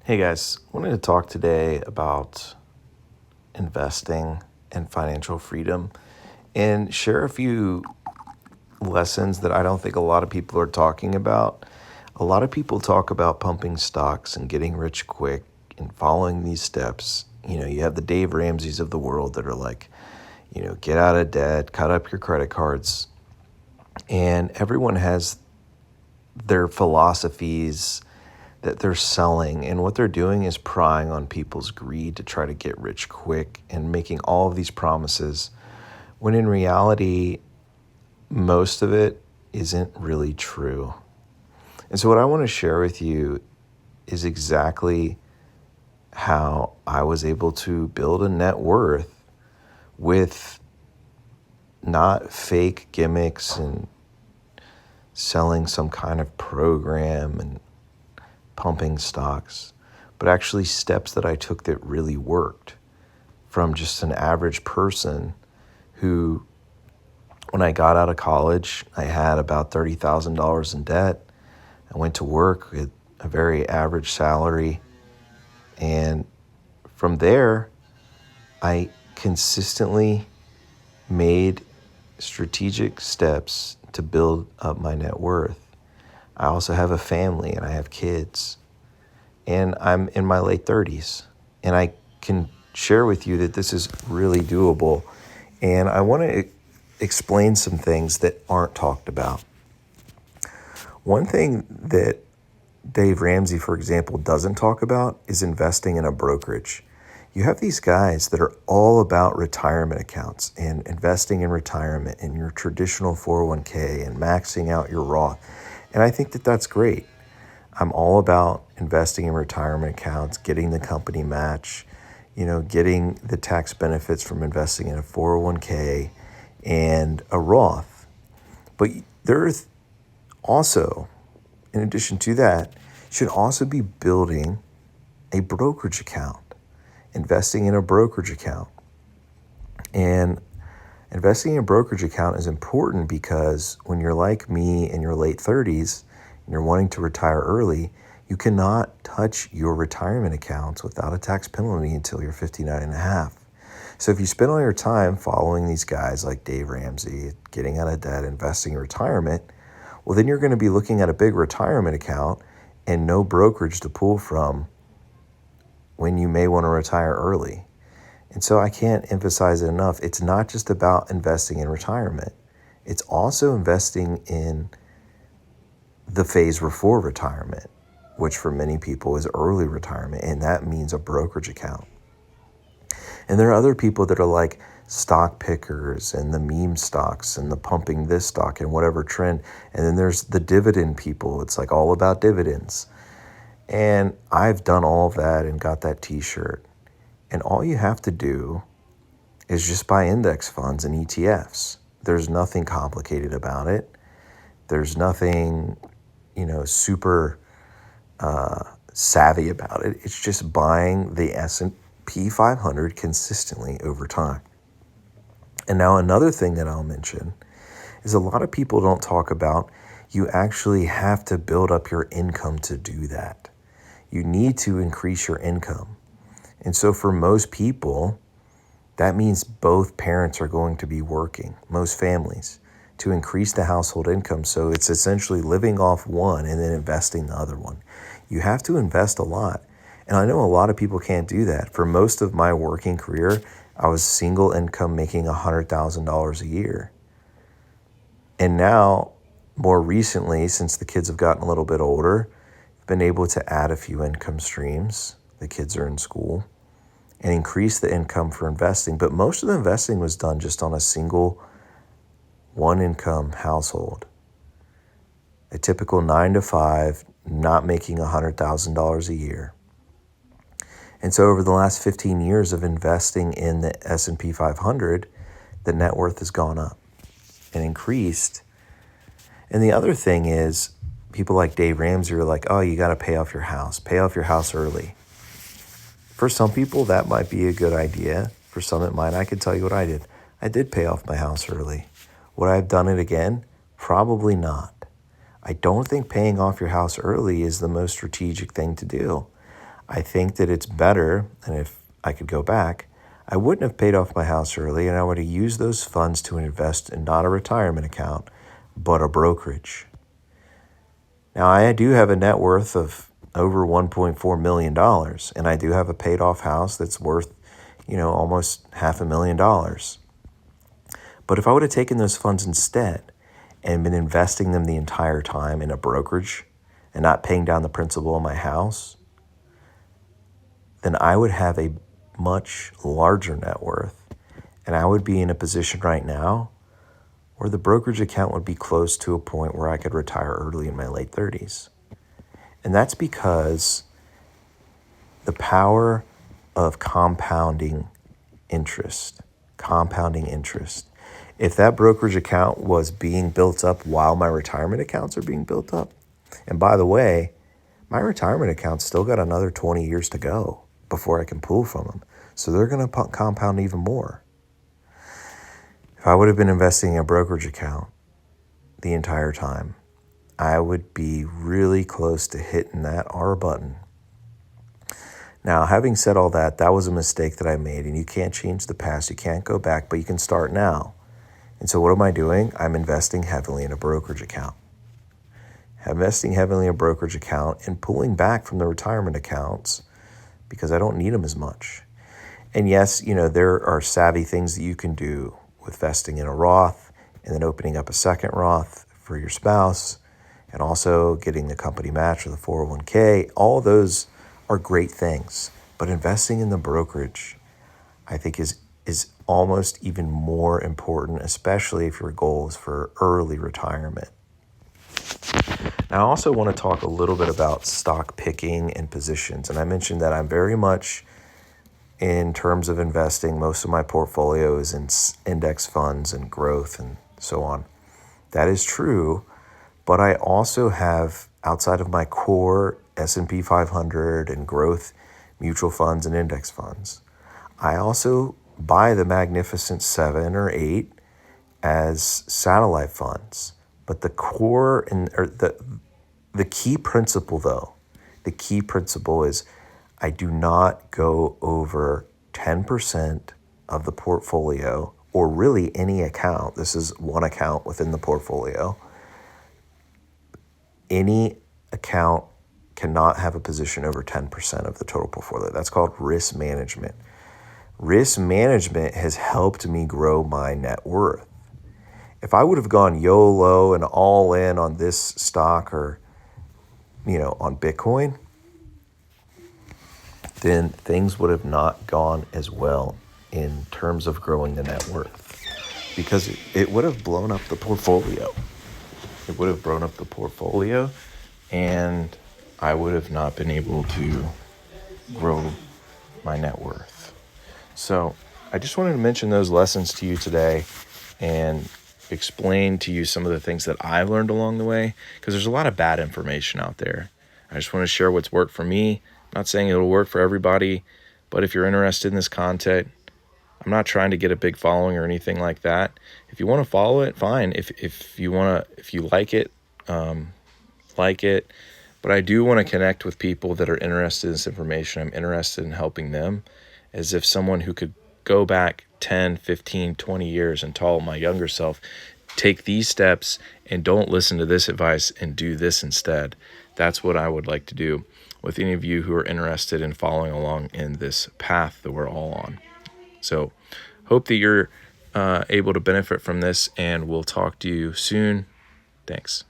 Hey guys, wanted to talk today about investing and financial freedom and share a few lessons that I don't think a lot of people are talking about. A lot of people talk about pumping stocks and getting rich quick and following these steps. You have the Dave Ramseys of the world that are like, get out of debt, cut up your credit cards. And everyone has their philosophies that they're selling, and what they're doing is prying on people's greed to try to get rich quick and making all of these promises when in reality most of it isn't really true. And so what I want to share with you is exactly how I was able to build a net worth with not fake gimmicks and selling some kind of program and pumping stocks, but actually steps that I took that really worked from just an average person who, when I got out of college, I had about $30,000 in debt. I went to work with a very average salary. And from there, I consistently made strategic steps to build up my net worth. I also have a family and I have kids. And I'm in my late 30s. And I can share with you that this is really doable. And I want to explain some things that aren't talked about. One thing that Dave Ramsey, for example, doesn't talk about is investing in a brokerage. You have these guys that are all about retirement accounts and investing in retirement in your traditional 401k and maxing out your Roth. And I think that that's great. I'm all about investing in retirement accounts, getting the company match, getting the tax benefits from investing in a 401k and a Roth. But there's also, in addition to that, should also be building a brokerage account, investing in a brokerage account. And investing in a brokerage account is important because when you're like me in your late 30s and you're wanting to retire early, you cannot touch your retirement accounts without a tax penalty until you're 59 and a half. So if you spend all your time following these guys like Dave Ramsey, getting out of debt, investing in retirement, well, then you're going to be looking at a big retirement account and no brokerage to pull from when you may want to retire early. And so I can't emphasize it enough. It's not just about investing in retirement. It's also investing in the phase before retirement, which for many people is early retirement, and that means a brokerage account. And there are other people that are like stock pickers and the meme stocks and the pumping this stock and whatever trend. And then there's the dividend people. It's like all about dividends. And I've done all of that and got that t-shirt. And all you have to do is just buy index funds and ETFs. There's nothing complicated about it. There's nothing, super savvy about it. It's just buying the S&P 500 consistently over time. And now another thing that I'll mention is a lot of people don't talk about you actually have to build up your income to do that. You need to increase your income. And so for most people, that means both parents are going to be working, most families, to increase the household income. So it's essentially living off one and then investing the other one. You have to invest a lot. And I know a lot of people can't do that. For most of my working career, I was single income making $100,000 a year. And now, more recently, since the kids have gotten a little bit older, I've been able to add a few income streams. The kids are in school. And increase the income for investing. But most of the investing was done just on a single one-income household. A typical 9 to 5, not making $100,000 a year. And so over the last 15 years of investing in the S&P 500, the net worth has gone up and increased. And the other thing is, people like Dave Ramsey are like, oh, you got to pay off your house early. For some people, that might be a good idea. For some, it might. I could tell you what I did. I did pay off my house early. Would I have done it again? Probably not. I don't think paying off your house early is the most strategic thing to do. I think that it's better, and if I could go back, I wouldn't have paid off my house early, and I would have used those funds to invest in not a retirement account, but a brokerage. Now, I do have a net worth of over $1.4 million, and I do have a paid off house that's worth, almost $500,000. But if I would have taken those funds instead and been investing them the entire time in a brokerage and not paying down the principal of my house, then I would have a much larger net worth. And I would be in a position right now where the brokerage account would be close to a point where I could retire early in my late 30s. And that's because the power of compounding interest. If that brokerage account was being built up while my retirement accounts are being built up, and by the way, my retirement account's still got another 20 years to go before I can pull from them. So they're going to compound even more. If I would have been investing in a brokerage account the entire time, I would be really close to hitting that R button. Now, having said all that, that was a mistake that I made, and you can't change the past. You can't go back, but you can start now. And so what am I doing? I'm investing heavily in a brokerage account. Investing heavily in a brokerage account and pulling back from the retirement accounts because I don't need them as much. And yes, there are savvy things that you can do with vesting in a Roth and then opening up a second Roth for your spouse and also getting the company match or the 401k. All those are great things. But investing in the brokerage, I think, is almost even more important, especially if your goal is for early retirement. Now, I also want to talk a little bit about stock picking and positions. And I mentioned that I'm very much, in terms of investing, most of my portfolio is in index funds and growth and so on. That is true, but I also have, outside of my core S&P 500 and growth mutual funds and index funds, I also buy the Magnificent 7 or 8 as satellite funds. But the core the key principle, though, is I do not go over 10% of the portfolio, or really any account. This is one account within the portfolio. Any account cannot have a position over 10% of the total portfolio. That's called risk management. Risk management has helped me grow my net worth. If I would have gone YOLO and all in on this stock or, on Bitcoin, then things would have not gone as well in terms of growing the net worth because it would have blown up the portfolio. And I would have not been able to grow my net worth. So I just wanted to mention those lessons to you today and explain to you some of the things that I've learned along the way, because there's a lot of bad information out there. I just want to share what's worked for me. I'm not saying it'll work for everybody, but if you're interested in this content, I'm not trying to get a big following or anything like that. If you want to follow it, fine. If you like it, like it. But I do want to connect with people that are interested in this information. I'm interested in helping them, as if someone who could go back 10, 15, 20 years and tell my younger self, take these steps and don't listen to this advice and do this instead. That's what I would like to do with any of you who are interested in following along in this path that we're all on. So hope that you're able to benefit from this, and we'll talk to you soon. Thanks.